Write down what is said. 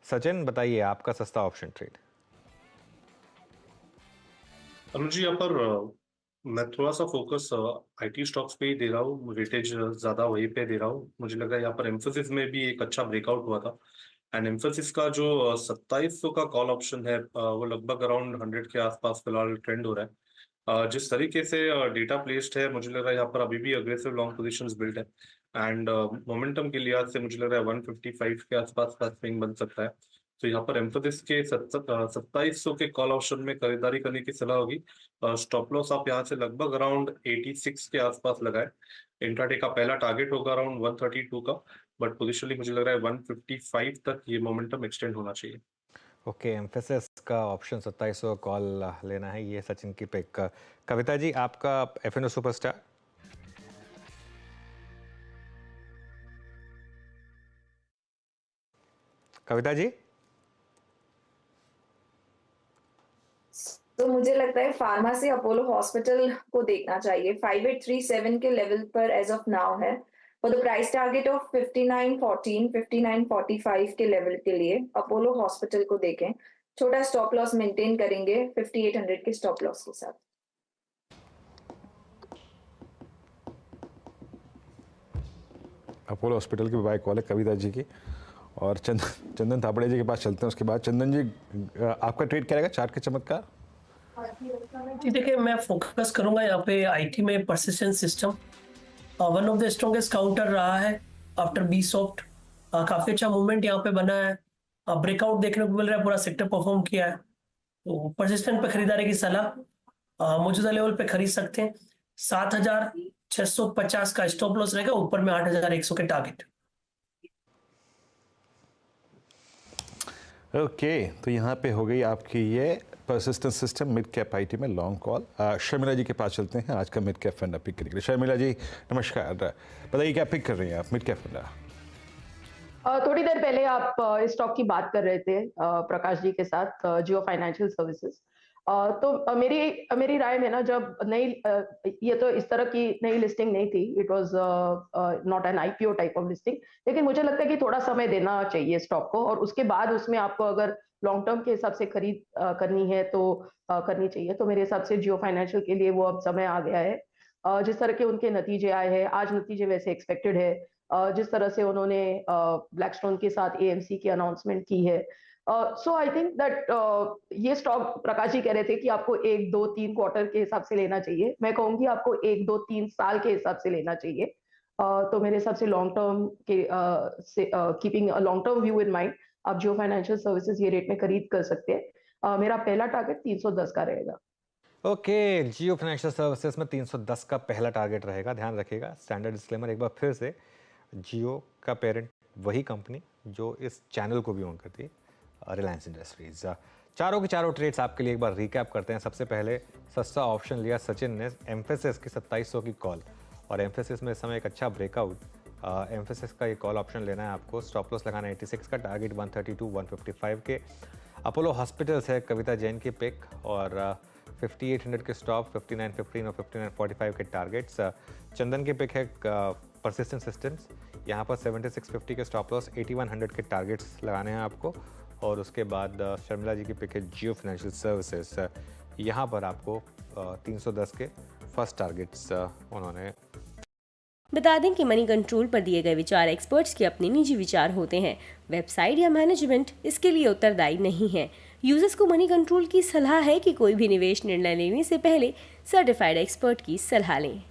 सचिन बताइए आपका सस्ता ऑप्शन ट्रेड। अनुज जी, यहाँ पर मैं थोड़ा सा फोकस आईटी स्टॉक्स पे ही दे रहा हूँ। वेटेज ज्यादा वहीं पे दे रहा हूँ। मुझे लग रहा है यहाँ पर एम्फोसिस में भी एक अच्छा ब्रेकआउट हुआ था। एंड एम्फोसिस का जो 2700 का कॉल ऑप्शन है, वो लगभग अराउंड 100 के आसपास फिलहाल ट्रेंड हो रहा है। जिस तरीके से डेटा प्लेस्ड है, मुझे लग रहा है यहाँ पर अभी भी अग्रेसिव लॉन्ग पोजीशंस बिल्ड है। एंड मोमेंटम के लिहाज से मुझे लग रहा है 155 के आसपास का स्विंग बन सकता है। तो यहाँ पर एम्फोसिस के 2700 के कॉल ऑप्शन में खरीदारी करने की सलाह होगी। स्टॉप लॉस आप यहाँ से लगभग अराउंड 86 के आसपास लगाए। इंट्राडे का पहला टारगेट होगा अराउंड 132 का, बट पोजिशनली मुझे लग रहा है 155 तक ये मोमेंटम एक्सटेंड होना चाहिए। ओके, एम्फेसिस का ऑप्शन 2700 कॉल लेना है, ये सचिन की पिक। कविता जी आपका एफएनओ सुपरस्टार। कविता जी। तो मुझे लगता है फार्मा से अपोलो हॉस्पिटल को देखना चाहिए। 5837 के लेवल पर एज ऑफ नाउ है और द प्राइस टारगेट ऑफ 5914 5945 के लेवल के लिए अपोलो हॉस्पिटल को देखें। छोटा स्टॉप लॉस मेंटेन करेंगे 5800 के स्टॉप लॉस के साथ। अपोलो हॉस्पिटल की बाइक वाले कविता जी की। और चंदन थापड़े जी के पास चलते हैं। उसके बाद चंदन जी आपका ट्रेड क्या रहेगा चार्ट के चमत्कार? जी देखिए, मैं फोकस करूंगा यहाँ पे आईटी में persistent system one of the strongest counter रहा है आफ्टर बी सॉफ्ट। काफी अच्छा मूवमेंट यहाँ पे बना है। ब्रेकआउट देखने को मिल रहा है, पूरा सेक्टर परफॉर्म किया है। तो परसिस्टेंट पे खरीदारी की सलाह, मौजूदा लेवल पे खरीद सकते हैं। 7650 का स्टॉप लॉस रहेगा, ऊपर में 8100 के टारगेट। ओके, तो यहाँ पे हो गई आपकी ये persistent system mid cap IT में लॉन्ग कॉल। शर्मिला जी के पास चलते हैं आज का मिड कैप फंड पिक करने के लिए। शर्मिला जी नमस्कार, बताइए क्या पिक कर रही हैं आप मिड कैप फंड? थोड़ी देर पहले आप इस स्टॉक की बात कर रहे थे प्रकाश जी के साथ, जियो फाइनेंशियल सर्विसेज। तो मेरी राय में ना, जब नई ये तो इस तरह की नई लिस्टिंग नहीं थी, it was not an IPO type of listing, लेकिन मुझे लगता है कि थोड़ा समय देना चाहिए स्टॉक को, और उसके बाद उसमें आपको अगर लॉन्ग टर्म के हिसाब से खरीद करनी है तो करनी चाहिए। तो मेरे हिसाब से जियो फाइनेंशियल के लिए वो अब समय आ गया है। जिस तरह के उनके नतीजे आए हैं, आज नतीजे वैसे एक्सपेक्टेड है, जिस तरह से उन्होंने ब्लैकस्टोन के साथ एएमसी की अनाउंसमेंट की है। सो आई थिंक दैट ये स्टॉक, प्रकाश जी कह रहे थे कि आपको 1, 2, 3 क्वार्टर के हिसाब से लेना चाहिए। मैं कहूंगी आपको 1, 2, 3 साल के हिसाब से लेना चाहिए। तो मेरे हिसाब से लॉन्ग टर्म के keeping long term view in mind, आप जियो फाइनेंशियल सर्विसेज ये रेट में खरीद कर सकते हैं। मेरा पहला टारगेट 310 का रहेगा। ओके, जियो फाइनेंशियल सर्विसेज में 310 का पहला टारगेट रहेगा, ध्यान रखिएगा। स्टैंडर्ड डिस्क्लेमर एक बार फिर से, जियो का पेरेंट वही कंपनी जो इस चैनल को भी ओन करती है, रिलायंस इंडस्ट्रीज। चारों के चारों ट्रेड्स आपके लिए एक बार रिकैप करते हैं। सबसे पहले सस्ता ऑप्शन लिया सचिन ने, एम्फेसिस की 2700 की कॉल, और एम्फेसिस में इस समय एक अच्छा ब्रेकआउट। एम्फेसिस का ये कॉल ऑप्शन लेना है आपको, स्टॉप लॉस लगाना है 86 का, टारगेट 132 155 के। अपोलो हॉस्पिटल्स है कविता जैन की पिक, और 5800 के स्टॉप, 5915 और 5945 के टारगेट्स। चंदन की पिक है परसिस्टेंट सिस्टम्स, यहाँ पर 7650 के स्टॉप लॉस, 8100 के टारगेट्स लगाने हैं आपको। और उसके बाद शर्मिला जी की पिक है जियो फाइनेंशियल सर्विसेज, यहाँ पर आपको 310 के फर्स्ट टारगेट्स उन्होंने। बता दें कि मनी कंट्रोल पर दिए गए विचार एक्सपर्ट्स के अपने निजी विचार होते हैं। वेबसाइट या मैनेजमेंट इसके लिए उत्तरदायी नहीं है। यूजर्स को मनी कंट्रोल की सलाह है कि कोई भी निवेश निर्णय लेने से पहले सर्टिफाइड एक्सपर्ट की सलाह लें।